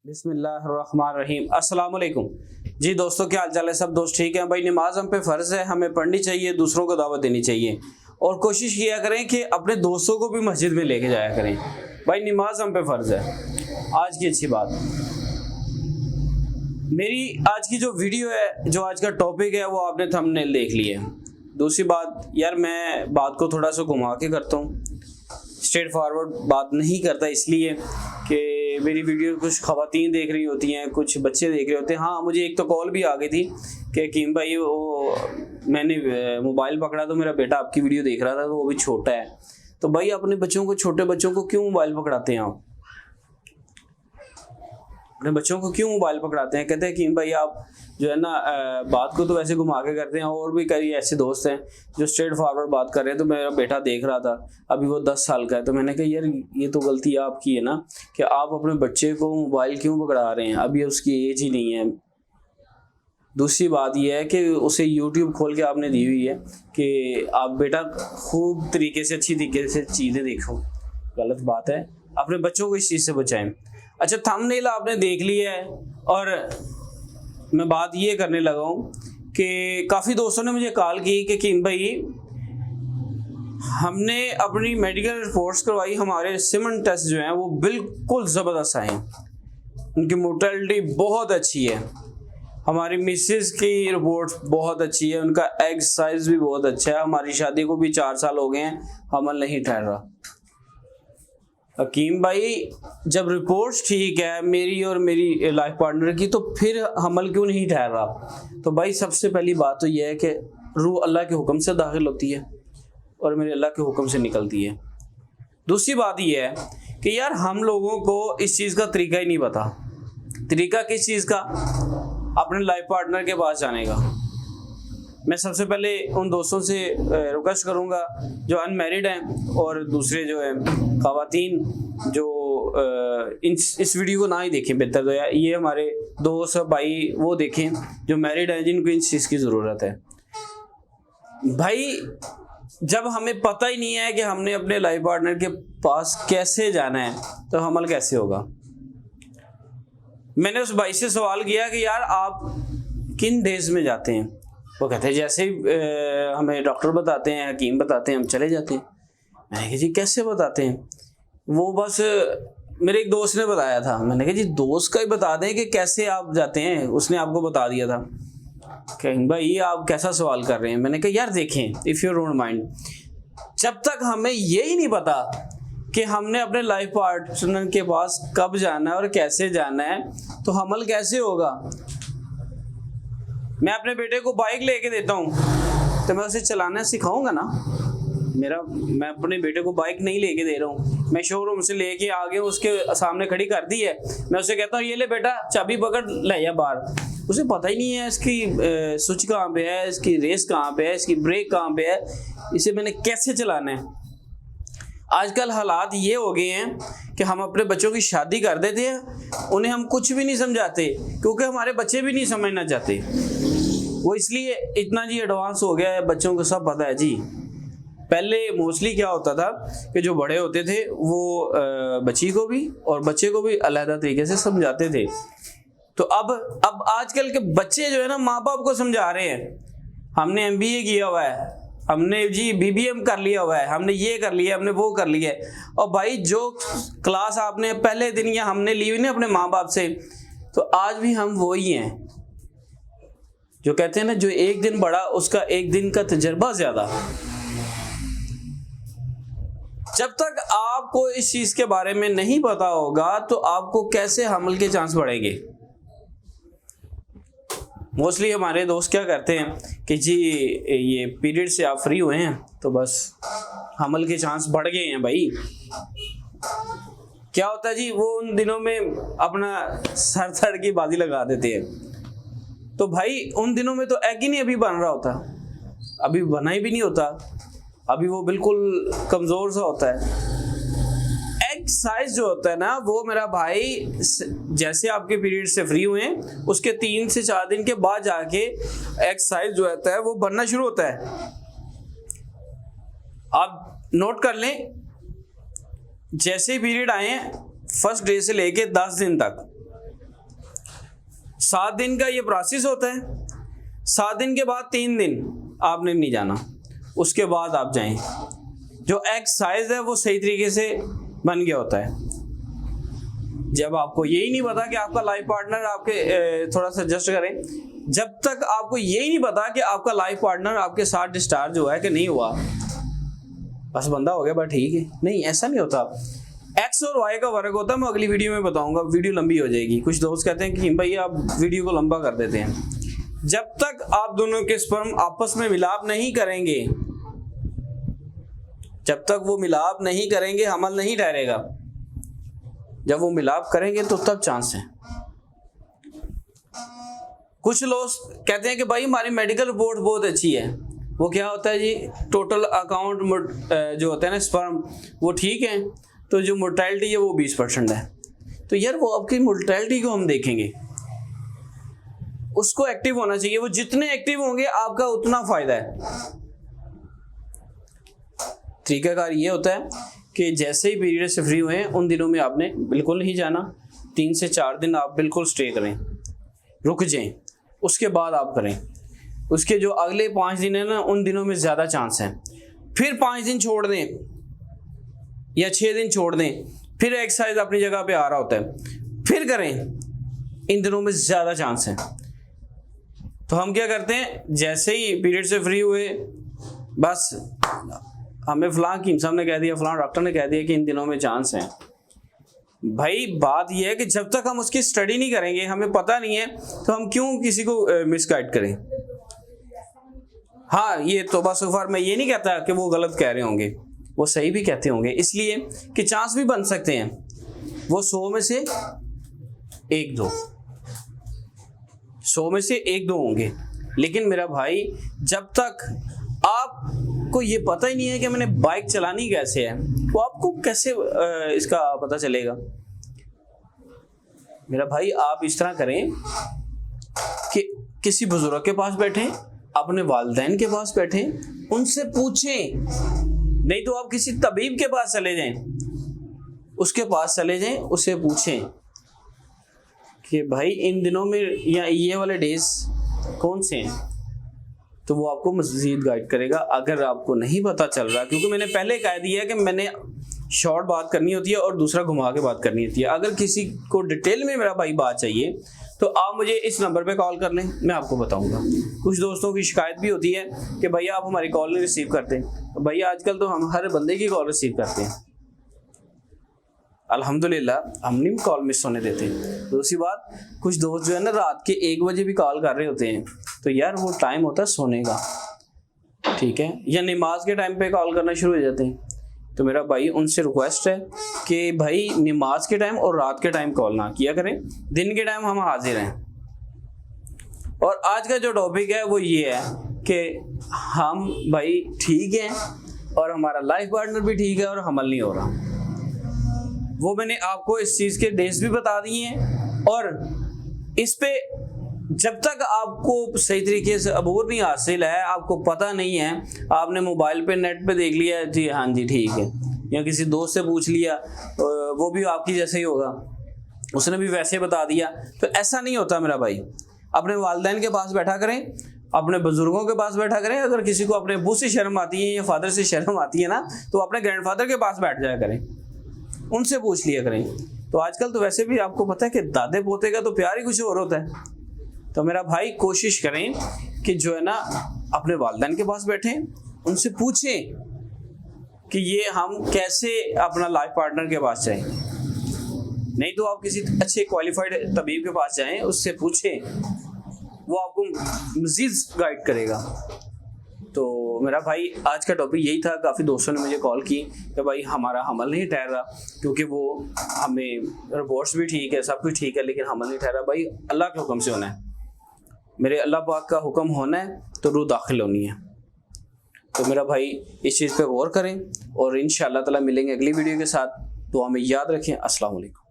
बिस्मिल्लाहिर्रहमानिर्रहीम। अस्सलाम वालेकुम जी दोस्तों, क्या हाल चाल है? सब दोस्त ठीक हैं भाई। नमाज हम पे फ़र्ज़ है, हमें पढ़नी चाहिए, दूसरों को दावत देनी चाहिए और कोशिश किया करें कि अपने दोस्तों को भी मस्जिद में लेके जाया करें। भाई नमाज हम पे फ़र्ज़ है। आज की अच्छी बात, मेरी आज की जो वीडियो है, जो आज का टॉपिक है, वो आपने थंबनेल देख लिया है। दूसरी बात यार, मैं बात को थोड़ा सा घुमा के करता हूँ, स्ट्रेट फॉरवर्ड बात नहीं करता, इसलिए कि मेरी वीडियो कुछ ख़वातीन देख रही होती हैं, कुछ बच्चे देख रहे होते हैं। हाँ, मुझे एक तो कॉल भी आ गई थी कि हकीम भाई, वो मैंने मोबाइल पकड़ा तो मेरा बेटा आपकी वीडियो देख रहा था, तो वो भी छोटा है। तो भाई अपने बच्चों को, छोटे बच्चों को क्यों मोबाइल पकड़ाते हैं आप? अपने बच्चों को क्यों मोबाइल पकड़ाते हैं? कहते हैं कि भाई आप जो है ना, बात को तो वैसे घुमा के करते हैं। और भी कई ऐसे दोस्त हैं जो स्ट्रेट फॉरवर्ड बात कर रहे हैं। तो मेरा बेटा देख रहा था, अभी वो 10 साल का है, तो मैंने कहा यार ये तो गलती आपकी है ना, कि आप अपने बच्चे को मोबाइल क्यों पकड़ा रहे हैं? अभी उसकी एज ही नहीं है। दूसरी बात यह है कि उसे यूट्यूब खोल के आपने दी हुई है कि आप बेटा खूब तरीके से, अच्छी तरीके से चीज़ें देखो। गलत बात है, अपने बच्चों को इस चीज़ से बचाएं। अच्छा, थंबनेल आपने देख लिया है और मैं बात ये करने लगा हूँ कि काफ़ी दोस्तों ने मुझे कॉल की कि किम भाई, हमने अपनी मेडिकल रिपोर्ट्स करवाई, हमारे सीमेंट टेस्ट जो हैं वो बिल्कुल ज़बरदस्त आए हैं, उनकी मोर्टेलिटी बहुत अच्छी है। हमारी मिसेस की रिपोर्ट बहुत अच्छी है, उनका एग साइज भी बहुत अच्छा है। हमारी शादी को भी 4 साल हो गए हैं, हमल नहीं ठहर रहा। हकीम भाई, जब रिपोर्ट्स ठीक है मेरी और मेरी लाइफ पार्टनर की, तो फिर हमल क्यों नहीं ठहर रहा? तो भाई सबसे पहली बात तो यह है कि रूह अल्लाह के हुक्म से दाखिल होती है और मेरे अल्लाह के हुक्म से निकलती है। दूसरी बात यह है कि यार हम लोगों को इस चीज़ का तरीका ही नहीं पता। तरीका किस चीज़ का? अपने लाइफ पार्टनर के पास जाने का। मैं सबसे पहले उन दोस्तों से रिक्वेस्ट करूंगा जो अनमैरिड हैं और दूसरे जो हैं ख़वातीन, जो इस वीडियो को ना ही देखें बेहतर, तो यार ये हमारे दोस्त भाई वो देखें जो मैरिड हैं, जिनको इन चीज़ की ज़रूरत है। भाई जब हमें पता ही नहीं है कि हमने अपने लाइफ पार्टनर के पास कैसे जाना है, तो हमल कैसे होगा? मैंने उस भाई से सवाल किया कि यार आप किन डेज में जाते हैं? वो कहते हैं जैसे ही हमें डॉक्टर बताते हैं, हकीम बताते हैं, हम चले जाते हैं। मैंने कहा जी कैसे बताते हैं? वो बस मेरे एक दोस्त ने बताया था। मैंने कहा जी दोस्त का ही बता दें कि कैसे आप जाते हैं, उसने आपको बता दिया था। कहीं भाई ये आप कैसा सवाल कर रहे हैं? मैंने कहा यार देखें, इफ़ यू डोंट माइंड, जब तक हमें यही नहीं पता कि हमने अपने लाइफ पार्टनर के पास कब जाना है और कैसे जाना है, तो हमल कैसे होगा? मैं अपने बेटे को बाइक लेके देता हूँ तो मैं उसे चलाना सिखाऊंगा ना। मैं अपने बेटे को बाइक नहीं लेके दे रहा हूँ, मैं शोरूम से लेके आगे उसके सामने खड़ी कर दी है, मैं उसे कहता हूँ ये ले बेटा चाबी पकड़ ले जा बाहर। उसे पता ही नहीं है इसकी स्विच कहाँ पे है, इसकी रेस कहाँ पे है, इसकी ब्रेक कहाँ पे है, इसे मैंने कैसे चलाना है। आजकल हालात ये हो गए हैं कि हम अपने बच्चों की शादी कर देते हैं, उन्हें हम कुछ भी नहीं समझाते, क्योंकि हमारे बच्चे भी नहीं समझना चाहते। वो इसलिए इतना जी एडवांस हो गया है, बच्चों को सब पता है जी। पहले मोस्टली क्या होता था कि जो बड़े होते थे वो बच्ची को भी और बच्चे को भी अलग तरीके से समझाते थे। तो अब आजकल के बच्चे जो है ना, माँ बाप को समझा रहे हैं, हमने MBA किया हुआ है, हमने जी BBM कर लिया हुआ है, हमने ये कर लिया, हमने वो कर लिया है। और भाई जो क्लास आपने पहले दिन या हमने ली हुई ना अपने माँ बाप से, तो आज भी हम वो ही हैं जो कहते हैं ना, जो एक दिन बड़ा उसका एक दिन का तजर्बा ज्यादा। जब तक आपको इस चीज के बारे में नहीं पता होगा तो आपको कैसे हमल के चांस बढ़ेंगे? मोस्टली हमारे दोस्त क्या करते हैं कि जी ये पीरियड से आप फ्री हुए हैं तो बस हमल के चांस बढ़ गए हैं। भाई क्या होता है जी, वो उन दिनों में अपना सर थड़ की बाजी लगा देते हैं। तो भाई उन दिनों में तो एग ही नहीं अभी बन रहा होता, अभी बना ही भी नहीं होता, अभी वो बिल्कुल कमज़ोर सा होता है। एग साइज जो होता है ना, वो मेरा भाई जैसे आपके पीरियड से फ्री हुए उसके 3 से 4 दिन के बाद जाके एग साइज जो होता है वो बनना शुरू होता है। आप नोट कर लें, जैसे ही पीरियड आए फर्स्ट डे से लेके 10 दिन तक 7 दिन का ये प्रोसेस होता है। 7 दिन के बाद 3 दिन आपने नहीं जाना, उसके बाद आप जाएं। जो एग साइज है वो सही तरीके से बन गया होता है। जब आपको यही नहीं पता कि आपका लाइफ पार्टनर आपके थोड़ा सा एडजस्ट करें, जब तक आपको यही नहीं पता कि आपका लाइफ पार्टनर आपके साथ डिस्चार्ज हुआ है कि नहीं हुआ, बस बंदा हो गया, बस ठीक है। नहीं, ऐसा नहीं होता। एक्स और वाई का वर्क होता है, मैं अगली वीडियो में बताऊंगा, वीडियो लंबी हो जाएगी। कुछ दोस्त कहते हैं कि भाई आप वीडियो को लंबा कर देते हैं। जब तक आप दोनों के स्पर्म आपस में मिलाप नहीं करेंगे, जब तक वो मिलाप नहीं करेंगे, हमल नहीं ठहरेगा। जब वो मिलाप करेंगे तो तब चांस है। कुछ लोग कहते हैं कि भाई हमारी मेडिकल रिपोर्ट बहुत अच्छी है। वो क्या होता है जी, टोटल अकाउंट जो होता है ना स्पर्म, वो ठीक है, तो जो मोर्टेलिटी है वो 20% है। तो यार वो आपकी मोर्टेलिटी को हम देखेंगे, उसको एक्टिव होना चाहिए। वो जितने एक्टिव होंगे आपका उतना फायदा है। तरीकाकार ये होता है कि जैसे ही पीरियड से फ्री हुए उन दिनों में आपने बिल्कुल नहीं जाना। 3 से 4 दिन आप बिल्कुल स्टे करें, रुक जाएं, उसके बाद आप करें। उसके जो अगले 5 दिन है ना, उन दिनों में ज़्यादा चांस है। फिर 5 दिन छोड़ दें या 6 दिन छोड़ दें, फिर एक्सरसाइज अपनी जगह पे आ रहा होता है, फिर करें। इन दिनों में ज़्यादा चांस है। तो हम क्या करते हैं, जैसे ही पीरियड से फ्री हुए, बस हमें फलां कीम साहब ने कह दिया, फलां डॉक्टर ने कह दिया कि इन दिनों में चांस है। भाई बात यह है कि जब तक हम उसकी स्टडी नहीं करेंगे, हमें पता नहीं है, तो हम क्यों किसी को मिसगाइड करें। हाँ, ये तौबा इस्तग़फ़ार, मैं ये नहीं कहता कि वो गलत कह रहे होंगे, वो सही भी कहते होंगे, इसलिए कि चांस भी बन सकते हैं। वो 100 में से 1-2, 100 में से 1-2 होंगे। लेकिन मेरा भाई, जब तक आपको ये पता ही नहीं है कि मैंने बाइक चलानी कैसे है, तो आपको कैसे इसका पता चलेगा। मेरा भाई, आप इस तरह करें कि किसी बुजुर्ग के पास बैठें, अपने वालिदैन के पास बैठें, उनसे पूछें। नहीं तो आप किसी तबीब के पास चले जाएं, उसके पास चले जाएं, उससे पूछें कि भाई इन दिनों में या ये वाले डेज कौन से हैं, तो वो आपको मज़ीद गाइड करेगा। अगर आपको नहीं पता चल रहा, क्योंकि मैंने पहले कह दिया है कि मैंने शॉर्ट बात करनी होती है और दूसरा घुमा के बात करनी होती है। अगर किसी को डिटेल में मेरा भाई बात चाहिए तो आप मुझे इस नंबर पे कॉल कर लें, मैं आपको बताऊंगा। कुछ दोस्तों की शिकायत भी होती है कि भैया आप हमारी कॉल नहीं रिसीव करते। तो भैया आजकल तो हम हर बंदे की कॉल रिसीव करते हैं, अल्हम्दुलिल्लाह, हम नहीं कॉल मिस होने देते। दूसरी बात, कुछ दोस्त जो है ना रात के 1 बजे भी कॉल कर रहे होते हैं, तो यार वो टाइम होता है सोने का, ठीक है, या नमाज के टाइम पे कॉल करना शुरू हो जाते हैं। तो मेरा भाई उनसे रिक्वेस्ट है कि भाई नमाज के टाइम और रात के टाइम कॉल ना किया करें, दिन के टाइम हम हाजिर हैं। और आज का जो टॉपिक है वो ये है कि हम भाई ठीक हैं और हमारा लाइफ पार्टनर भी ठीक है और हमल नहीं हो रहा। वो मैंने आपको इस चीज़ के डेज भी बता दिए हैं, और इस पे जब तक आपको सही तरीके से अबूर नहीं हासिल है, आपको पता नहीं है, आपने मोबाइल पे नेट पे देख लिया जी हाँ जी ठीक है, या किसी दोस्त से पूछ लिया, वो भी आपकी जैसे ही होगा, उसने भी वैसे बता दिया, तो ऐसा नहीं होता मेरा भाई। अपने वालिदैन के पास बैठा करें, अपने बुजुर्गों के पास बैठा करें। अगर किसी को अपने अब्बू से शर्म आती है या फादर से शर्म आती है ना, तो अपने ग्रैंडफादर के पास बैठ जाया करें, उनसे पूछ लिया करें। तो आजकल तो वैसे भी आपको पता है कि दादे पोते का तो प्यार ही कुछ और होता है। तो मेरा भाई कोशिश करें कि जो है ना अपने वालिदैन के पास बैठें, उनसे पूछें कि ये हम कैसे अपना लाइफ पार्टनर के पास जाएं। नहीं तो आप किसी अच्छे क्वालिफाइड तबीब के पास जाएं, उससे पूछें, वो आपको मज़ीद गाइड करेगा। तो मेरा भाई आज का टॉपिक यही था। काफ़ी दोस्तों ने मुझे कॉल की कि भाई हमारा हमल नहीं ठहरा, क्योंकि वो हमें रिपोर्ट्स भी ठीक है, सब कुछ ठीक है, लेकिन हमल नहीं ठहरा। भाई अल्लाह के हुक्म से होना है, मेरे अल्लाह पाक का हुक्म होना है तो रूह दाखिल होनी है। तो मेरा भाई इस चीज़ पे गौर करें और इंशाअल्लाह ताला मिलेंगे अगली वीडियो के साथ। तो हमें याद रखें। अस्सलाम वालेकुम।